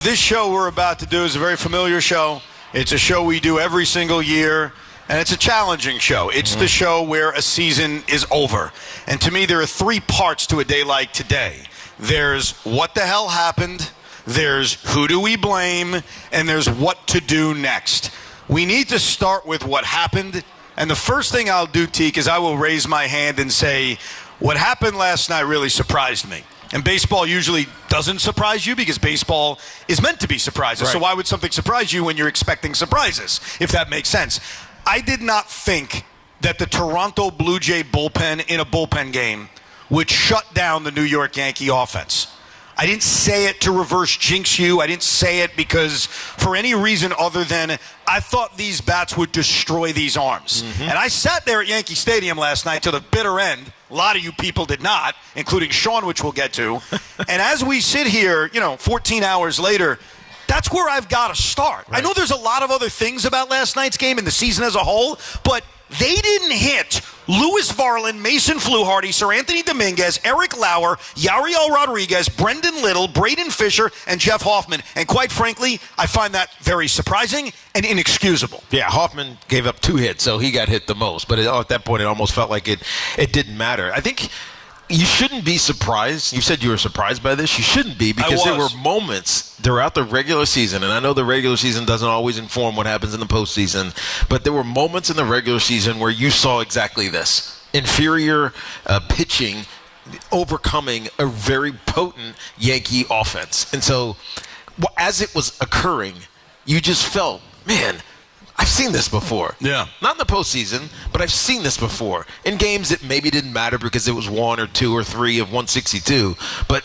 This show we're about to do is a very familiar show. It's a show we do every single year, and it's a challenging show. It's the show where a season is over. And to me, there are three parts to a day like today. There's what the hell happened, there's who do we blame, and there's what to do next. We need to start with what happened, and the first thing I'll do, Teak, is I will raise my hand and say, what happened last night really surprised me. And baseball usually doesn't surprise you because baseball is meant to be surprises. Right. So why would something surprise you when you're expecting surprises, if that makes sense? I did not think that the Toronto Blue Jay bullpen in a bullpen game would shut down the New York Yankee offense. I didn't say it to reverse jinx you. I didn't say it because for any reason other than I thought these bats would destroy these arms. And I sat there at Yankee Stadium last night to the bitter end. A lot of you people did not, including Shaun, which we'll get to. And as we sit here, 14 hours later, that's where I've got to start. Right. I know there's a lot of other things about last night's game and the season as a whole, but they didn't hit Louis Varland, Mason Fluharty, Sir Anthony Dominguez, Eric Lauer, Yariel Rodriguez, Brendan Little, Braden Fisher, and Jeff Hoffman. And quite frankly, I find that very surprising and inexcusable. Yeah, Hoffman gave up 2 hits, so he got hit the most. But at that point, it almost felt like it didn't matter. I think you shouldn't be surprised. You said you were surprised by this. You shouldn't be because there were moments throughout the regular season, and I know the regular season doesn't always inform what happens in the postseason, but there were moments in the regular season where you saw exactly this. Inferior pitching overcoming a very potent Yankee offense. And so as it was occurring, you just felt, man, I've seen this before. Yeah. Not in the postseason, but I've seen this before. In games that maybe didn't matter because it was 1 or 2 or 3 of 162, but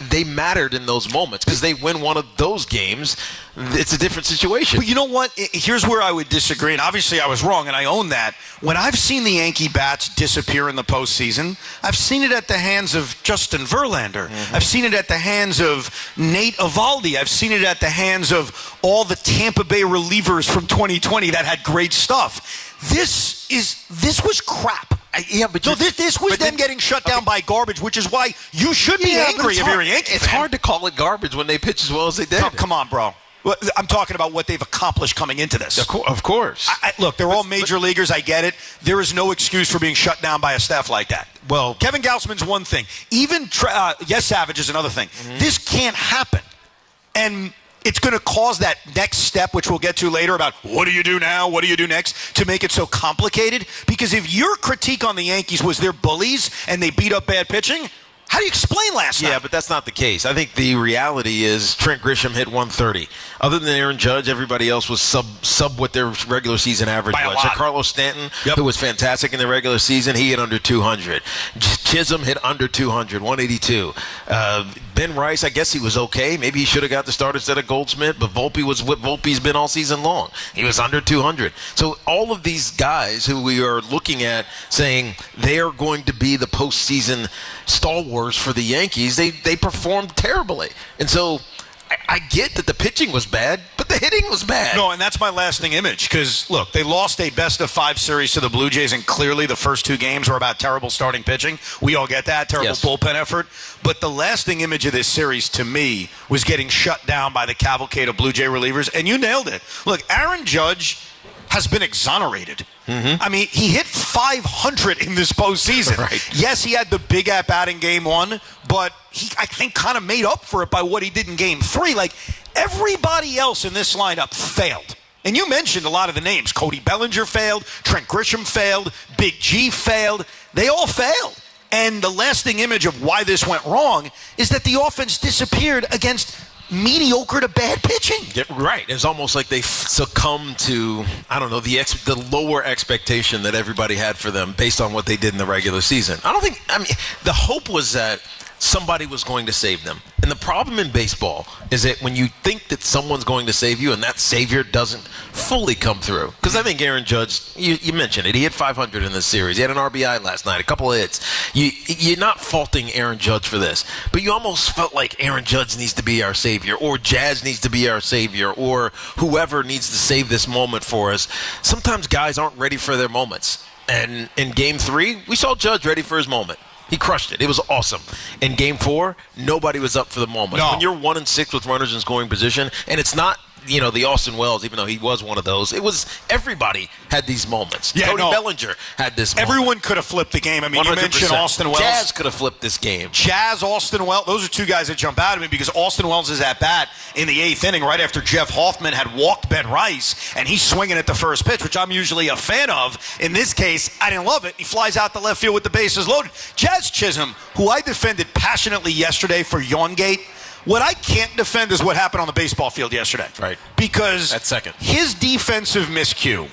they mattered in those moments because they win one of those games. It's a different situation. But you know what? Here's where I would disagree, and obviously I was wrong, and I own that. When I've seen the Yankee bats disappear in the postseason, I've seen it at the hands of Justin Verlander. I've seen it at the hands of Nate Eovaldi. I've seen it at the hands of all the Tampa Bay relievers from 2020 that had great stuff. This was crap. Yeah, but this was them getting shut down by garbage, which is why you should be angry if you're a Yankee fan. It's hard to call it garbage when they pitch as well as they did. Oh, come on, bro. I'm talking about what they've accomplished coming into this. Of course. Look, they're all major leaguers. I get it. There is no excuse for being shut down by a staff like that. Well, Kevin Gausman's one thing. Even Savage is another thing. This can't happen. And it's going to cause that next step, which we'll get to later, about what do you do now, what do you do next, to make it so complicated. Because if your critique on the Yankees was they're bullies and they beat up bad pitching, how do you explain last night? Yeah, but that's not the case. I think the reality is Trent Grisham hit 130. Other than Aaron Judge, everybody else was sub what their regular season average was. So Carlos Stanton, who was fantastic in the regular season, he hit under 200. Chisholm hit under 200, 182. Ben Rice, I guess he was okay. Maybe he should have got the start instead of Goldsmith, but Volpe was what Volpe's been all season long. He was under 200. So all of these guys who we are looking at saying they are going to be the postseason stalwarts for the Yankees, they performed terribly. And so I get that the pitching was bad, but the hitting was bad. No, and that's my lasting image because, look, they lost a best-of-5 series to the Blue Jays, and clearly the first 2 games were about terrible starting pitching. We all get that, terrible bullpen effort. But the lasting image of this series, to me, was getting shut down by the cavalcade of Blue Jay relievers, and you nailed it. Look, Aaron Judge has been exonerated. I mean, he hit 500 in this postseason. Right. Yes, he had the big at-bat in Game 1, but he, I think, kind of made up for it by what he did in Game 3. Like, everybody else in this lineup failed. And you mentioned a lot of the names. Cody Bellinger failed. Trent Grisham failed. Big G failed. They all failed. And the lasting image of why this went wrong is that the offense disappeared against mediocre to bad pitching. Yeah, right. It's almost like they succumbed to, I don't know, the lower expectation that everybody had for them based on what they did in the regular season. The hope was that somebody was going to save them. And the problem in baseball is that when you think that someone's going to save you and that savior doesn't fully come through. Because I think Aaron Judge, you mentioned it, he hit 500 in this series. He had an RBI last night, a couple of hits. You're not faulting Aaron Judge for this, but you almost felt like Aaron Judge needs to be our savior, or Jazz needs to be our savior, or whoever needs to save this moment for us. Sometimes guys aren't ready for their moments. And in Game 3, we saw Judge ready for his moment. He crushed it. It was awesome. In Game 4, nobody was up for the moment. No. When you're 1-6 with runners in scoring position, and it's not, the Austin Wells, even though he was one of those, it was everybody had these moments. Yeah, Cody Bellinger had this moment. Everyone could have flipped the game. I mean, 100%. You mentioned Austin Wells. Jazz could have flipped this game. Jazz, Austin Wells, those are two guys that jump out at me because Austin Wells is at bat in the 8th inning right after Jeff Hoffman had walked Ben Rice, and he's swinging at the first pitch, which I'm usually a fan of. In this case, I didn't love it. He flies out the left field with the bases loaded. Jazz Chisholm, who I defended passionately yesterday for Yawngate, what I can't defend is what happened on the baseball field yesterday. Right. Because that second, his defensive miscue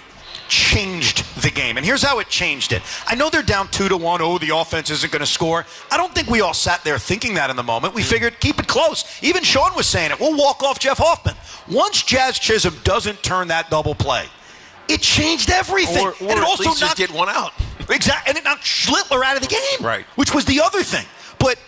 changed the game. And here's how it changed it. I know they're down 2-1. Oh, the offense isn't going to score. I don't think we all sat there thinking that in the moment. We figured, keep it close. Even Shaun was saying it. We'll walk off Jeff Hoffman. Once Jazz Chisholm doesn't turn that double play, it changed everything. Or and it also at least just get one out. Exactly. And it knocked Schlittler out of the game. Right. Which was the other thing. But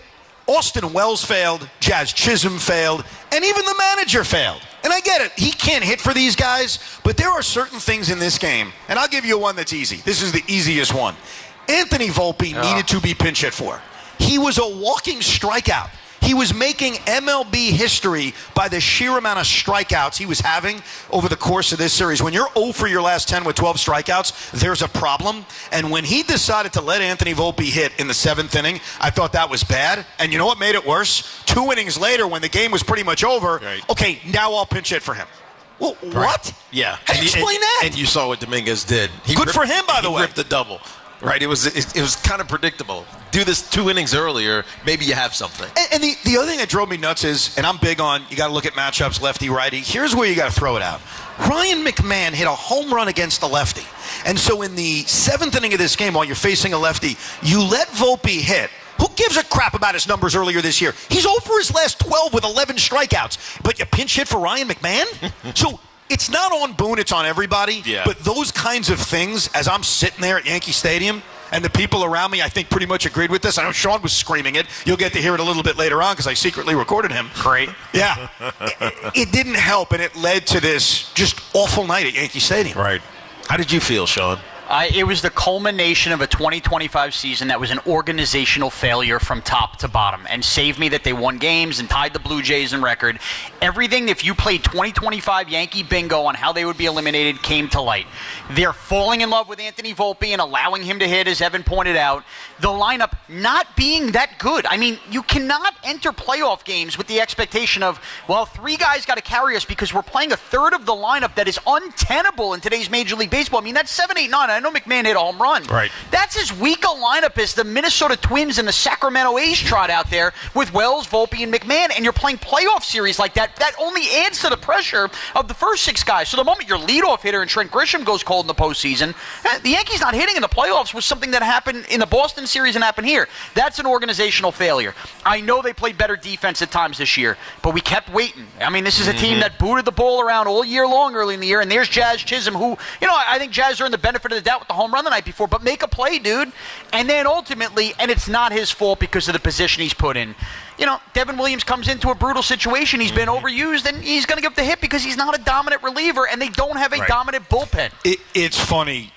Austin Wells failed, Jazz Chisholm failed, and even the manager failed. And I get it. He can't hit for these guys, but there are certain things in this game, and I'll give you one that's easy. This is the easiest one. Anthony Volpe needed to be pinch hit for. He was a walking strikeout. He was making MLB history by the sheer amount of strikeouts he was having over the course of this series. When you're 0 for your last 10 with 12 strikeouts, there's a problem. And when he decided to let Anthony Volpe hit in the 7th inning, I thought that was bad. And you know what made it worse? 2 innings later, when the game was pretty much over, okay, now I'll pinch hit for him. Well, what? Yeah. How do you explain that? And you saw what Dominguez did. Good for him, by the way. He ripped the double. Right, it was kind of predictable. Do this 2 innings earlier, maybe you have something. And the other thing that drove me nuts is, and I'm big on, you got to look at matchups lefty-righty. Here's where you got to throw it out. Ryan McMahon hit a home run against the lefty. And so in the 7th inning of this game, while you're facing a lefty, you let Volpe hit. Who gives a crap about his numbers earlier this year? He's over his last 12 with 11 strikeouts. But you pinch hit for Ryan McMahon? So it's not on Boone, it's on everybody. Yeah. But those kinds of things, as I'm sitting there at Yankee Stadium, and the people around me, I think, pretty much agreed with this. I know Shaun was screaming it. You'll get to hear it a little bit later on because I secretly recorded him. Great. Yeah. It didn't help, and it led to this just awful night at Yankee Stadium. Right. How did you feel, Shaun? It was the culmination of a 2025 season that was an organizational failure from top to bottom. And save me that they won games and tied the Blue Jays in record. Everything, if you played 2025 Yankee bingo on how they would be eliminated, came to light. They're falling in love with Anthony Volpe and allowing him to hit, as Evan pointed out. The lineup not being that good. I mean, you cannot enter playoff games with the expectation of, well, 3 guys got to carry us because we're playing a third of the lineup that is untenable in today's Major League Baseball. I mean, that's 7, 8, 9. I know McMahon hit a home run. Right. That's as weak a lineup as the Minnesota Twins and the Sacramento A's trot out there with Wells, Volpe, and McMahon, and you're playing playoff series like that. That only adds to the pressure of the first 6 guys. So the moment your leadoff hitter and Trent Grisham goes cold in the postseason, the Yankees not hitting in the playoffs was something that happened in the Boston series and happened here. That's an organizational failure. I know they played better defense at times this year, but we kept waiting. I mean, this is a team that booted the ball around all year long early in the year, and there's Jazz Chisholm, who, I think Jazz earned the benefit of the doubt with the home run the night before, but make a play, dude. And then ultimately, and it's not his fault because of the position he's put in. Devin Williams comes into a brutal situation. He's been overused, and he's going to give the hit because he's not a dominant reliever, and they don't have a dominant bullpen. It's funny.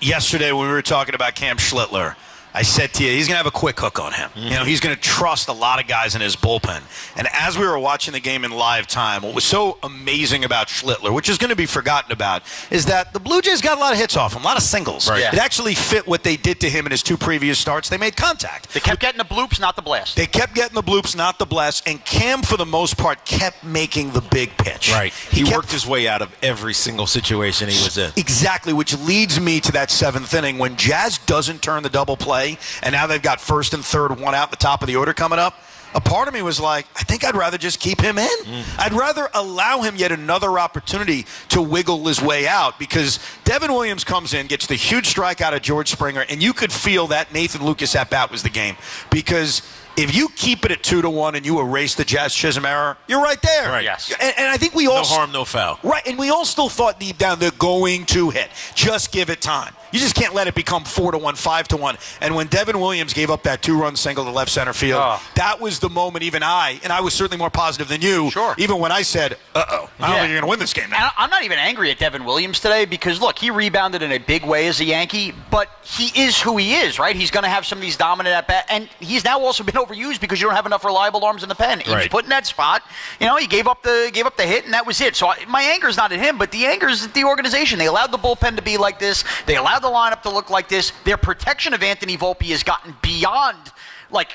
Yesterday when we were talking about Cam Schlittler, I said to you, he's going to have a quick hook on him. He's going to trust a lot of guys in his bullpen. And as we were watching the game in live time, what was so amazing about Schlittler, which is going to be forgotten about, is that the Blue Jays got a lot of hits off him, a lot of singles. Right. It actually fit what they did to him in his 2 previous starts. They made contact. They kept getting the bloops, not the blast. They kept getting the bloops, not the blast. And Cam, for the most part, kept making the big pitch. Right. He worked his way out of every single situation he was in. Exactly, which leads me to that 7th inning when Jazz doesn't turn the double play, and now they've got 1st and 3rd, 1 out, the top of the order coming up. A part of me was like, I think I'd rather just keep him in. I'd rather allow him yet another opportunity to wiggle his way out because Devin Williams comes in, gets the huge strikeout of George Springer, and you could feel that Nathan Lucas at-bat was the game because if you keep it at 2-1 and you erase the Jazz Chisholm error, you're right there. Right. Yes. And I think we all... No harm, no foul. Right, and we all still thought deep down they're going to hit. Just give it time. You just can't let it become 4-1, 5-1. And when Devin Williams gave up that 2-run single to left center field, that was the moment even I was certainly more positive than you, even when I said, I don't think you're going to win this game now. And I'm not even angry at Devin Williams today because, look, he rebounded in a big way as a Yankee, but he is who he is, right? He's going to have some of these dominant at-bats, and he's now also been overused because you don't have enough reliable arms in the pen. He was put in that spot. You know, he gave up the hit, and that was it. So my anger's not at him, but the anger's at the organization. They allowed the bullpen to be like this. They allowed the lineup to look like this. Their protection of Anthony Volpe has gotten beyond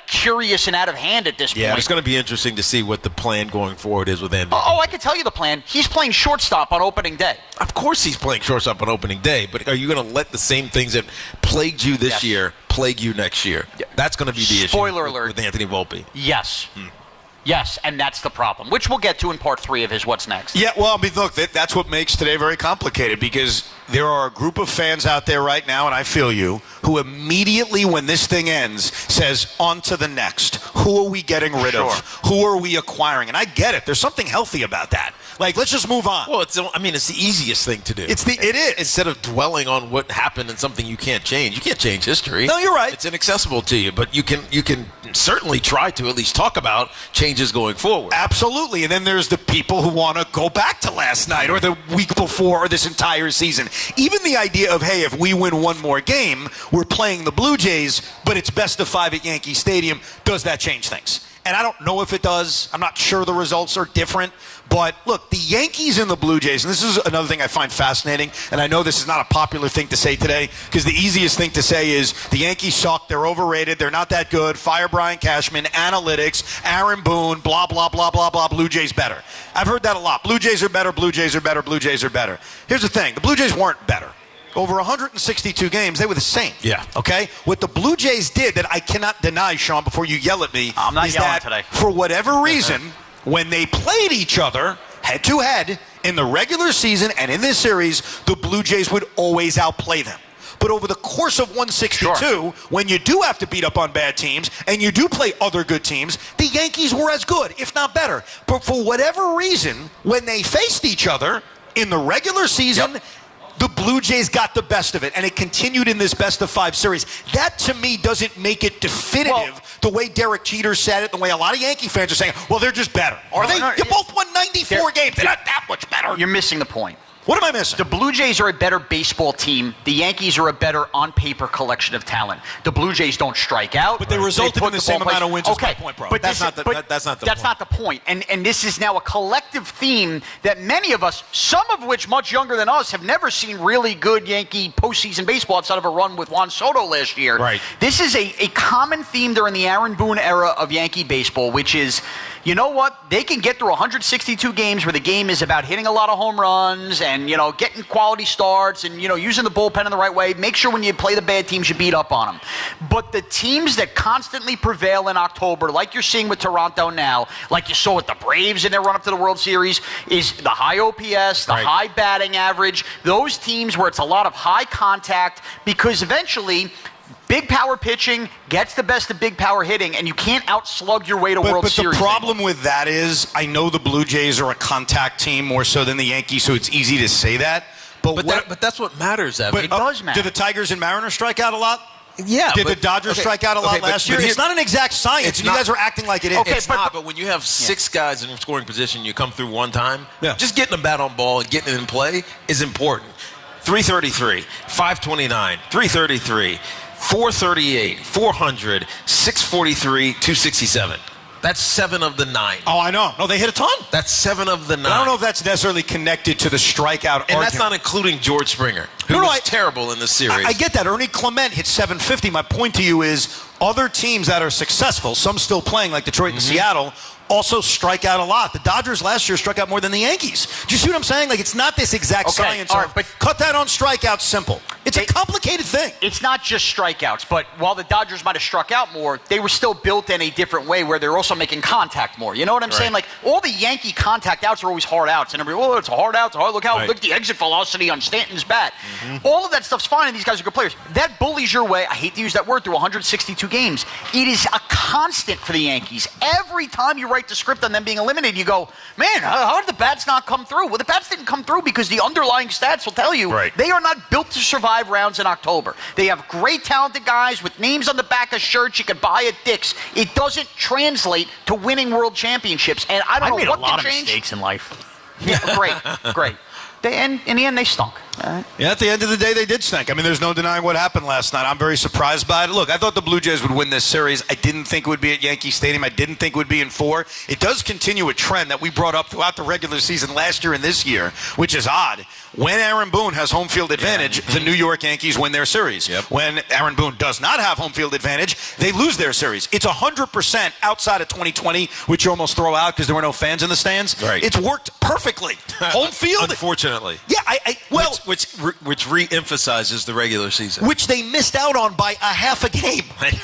curious and out of hand at this point. Yeah, it's going to be interesting to see what the plan going forward is with Anthony. Oh, I can tell you the plan. He's playing shortstop on opening day. Of course he's playing shortstop on opening day, but are you going to let the same things that plagued you this year plague you next year? That's going to be the issue. Spoiler alert. With Anthony Volpe. Yes. Yes, and that's the problem, which we'll get to in part 3 of his What's Next. Yeah, well, I mean, look, that's what makes today very complicated because there are a group of fans out there right now, and I feel you, who immediately when this thing ends says, on to the next. Who are we getting rid of? Who are we acquiring? And I get it. There's something healthy about that. Let's just move on. Well, it's the easiest thing to do. It is. Instead of dwelling on what happened and something you can't change. You can't change history. No, you're right. It's inaccessible to you, but you can certainly try to at least talk about changes going forward. Absolutely. And then there's the people who want to go back to last night or the week before or this entire season. Even the idea of, hey, if we win one more game, we're playing the Blue Jays, but it's best of 5 at Yankee Stadium. Does that change things? And I don't know if it does. I'm not sure the results are different. But, look, the Yankees and the Blue Jays, and this is another thing I find fascinating, and I know this is not a popular thing to say today, because the easiest thing to say is the Yankees suck, they're overrated, they're not that good, fire Brian Cashman, analytics, Aaron Boone, blah, blah, blah, blah, blah, Blue Jays better. I've heard that a lot. Blue Jays are better, Blue Jays are better, Blue Jays are better. Here's the thing. The Blue Jays weren't better. Over 162 games, they were the same. Yeah. Okay? What the Blue Jays did that I cannot deny, Sean, before you yell at me, I'm not is yelling that today. For whatever reason, when they played each other head-to-head in the regular season and in this series, the Blue Jays would always outplay them. But over the course of 162, when you do have to beat up on bad teams and you do play other good teams, the Yankees were as good, if not better. But for whatever reason, when they faced each other in the regular season, the Blue Jays got the best of it, and it continued in this best-of-5 series. That, to me, doesn't make it definitive the way Derek Jeter said it, the way a lot of Yankee fans are saying, well, they're just better. Are they? You both won 94 games. They're not that much better. You're missing the point. What am I missing? The Blue Jays are a better baseball team. The Yankees are a better on-paper collection of talent. The Blue Jays don't strike out. But they resulted in the same amount of wins as my point, bro. But that's not the point. That's not the point. And this is now a collective theme that many of us, some of which much younger than us, have never seen really good Yankee postseason baseball outside of a run with Juan Soto last year. Right. This is a common theme during the Aaron Boone era of Yankee baseball, which is, you know what? They can get through 162 games where the game is about hitting a lot of home runs and, getting quality starts and, using the bullpen in the right way. Make sure when you play the bad teams, you beat up on them. But the teams that constantly prevail in October, like you're seeing with Toronto now, like you saw with the Braves in their run-up to the World Series, is the high OPS, the high batting average, those teams where it's a lot of high contact, because eventually big power pitching gets the best of big power hitting, and you can't outslug your way to World Series. But the problem with that is, I know the Blue Jays are a contact team more so than the Yankees, so it's easy to say that. But that's what matters, Evan. It does matter. Did the Tigers and Mariners strike out a lot? Yeah. Did the Dodgers strike out a lot last year? It's not an exact science, and you guys are acting like it is. It's not, but when you have 6 guys in scoring position, you come through one time, just getting a bat on ball and getting it in play is important. 333, 529, 333, 438, 400, 643, 267. That's 7 of the 9. Oh, I know. No, they hit a ton. That's 7 of the 9. But I don't know if that's necessarily connected to the strikeout argument. And that's not including George Springer, who was terrible in this series. I get that. Ernie Clement hit 750. My point to you is other teams that are successful, some still playing like Detroit and Seattle, also strike out a lot. The Dodgers last year struck out more than the Yankees. Do you see what I'm saying? It's not this exact science. But cut that on strikeouts simple. It's a complicated thing. It's not just strikeouts, but while the Dodgers might have struck out more, they were still built in a different way where they're also making contact more. You know what I'm saying? All the Yankee contact outs are always hard outs. And everybody, it's a hard out. Look at the exit velocity on Stanton's bat. All of that stuff's fine, and these guys are good players. That bullies your way. I hate to use that word, through 162 games. It is a constant for the Yankees. Every time you write the script on them being eliminated, you go, man, how did the bats not come through? Well, the bats didn't come through because the underlying stats will tell you they are not built to survive 5 rounds in October. They have great talented guys with names on the back of shirts you could buy at Dick's. It doesn't translate to winning world championships. And I don't know what made a lot to of change. mistakes in life. Yeah, great. And in the end, they stunk. Yeah, at the end of the day, they did stink. I mean, there's no denying what happened last night. I'm very surprised by it. Look, I thought the Blue Jays would win this series. I didn't think it would be at Yankee Stadium. I didn't think it would be in 4. It does continue a trend that we brought up throughout the regular season last year and this year, which is odd. When Aaron Boone has home field advantage, the New York Yankees win their series. Yep. When Aaron Boone does not have home field advantage, they lose their series. It's 100% outside of 2020, which you almost throw out because there were no fans in the stands. Right. It's worked perfectly. Home field. Unfortunately. Yeah, which re-emphasizes the regular season. Which they missed out on by a half a game.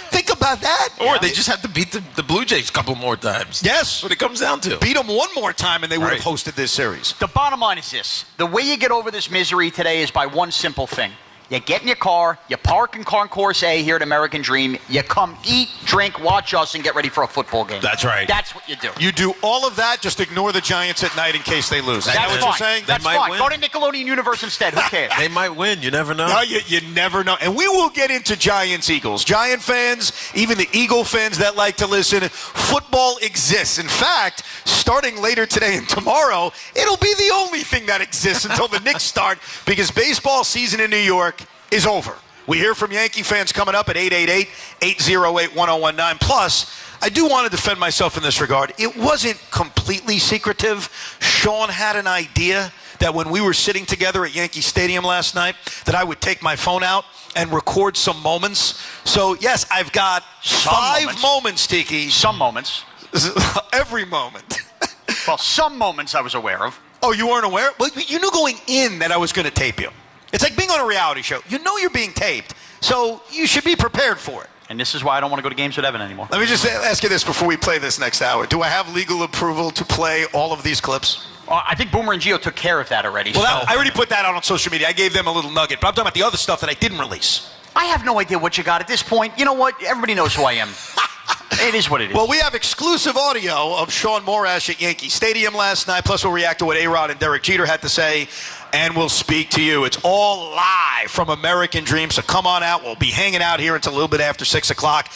Think about that. Or they just have to beat the Blue Jays a couple more times. Yes. That's what it comes down to. Beat them one more time and they would have hosted this series. The bottom line is this. The way you get over this misery today is by one simple thing. You get in your car, you park in Concourse A here at American Dream, you come eat, drink, watch us, and get ready for a football game. That's right. That's what you do. You do all of that, just ignore the Giants at night in case they lose. Is that what you're saying? That's fine. Go to Nickelodeon Universe instead. Who cares? They might win. You never know. No, you never know. And we will get into Giants-Eagles. Giant fans, even the Eagle fans that like to listen, football exists. In fact, starting later today and tomorrow, it'll be the only thing that exists until the Knicks start because baseball season in New York is over. We hear from Yankee fans coming up at 888-808-1019. Plus, I do want to defend myself in this regard. It wasn't completely secretive. Shaun had an idea that when we were sitting together at Yankee Stadium last night, that I would take my phone out and record some moments. So, yes, I've got five moments, Tiki. Some moments. Every moment. Well, some moments I was aware of. Oh, you weren't aware? Well, you knew going in that I was going to tape you. It's like being on a reality show. You know you're being taped, so you should be prepared for it. And this is why I don't want to go to games with Evan anymore. Let me just ask you this before we play this next hour. Do I have legal approval to play all of these clips? I think Boomer and Gio took care of that already. Well, I already put that out on social media. I gave them a little nugget, but I'm talking about the other stuff that I didn't release. I have no idea what you got at this point. You know what? Everybody knows who I am. It is what it is. Well, we have exclusive audio of Shaun Morash at Yankee Stadium last night, plus we'll react to what A-Rod and Derek Jeter had to say, and we'll speak to you. It's all live from American Dream, so come on out. We'll be hanging out here until a little bit after 6 o'clock.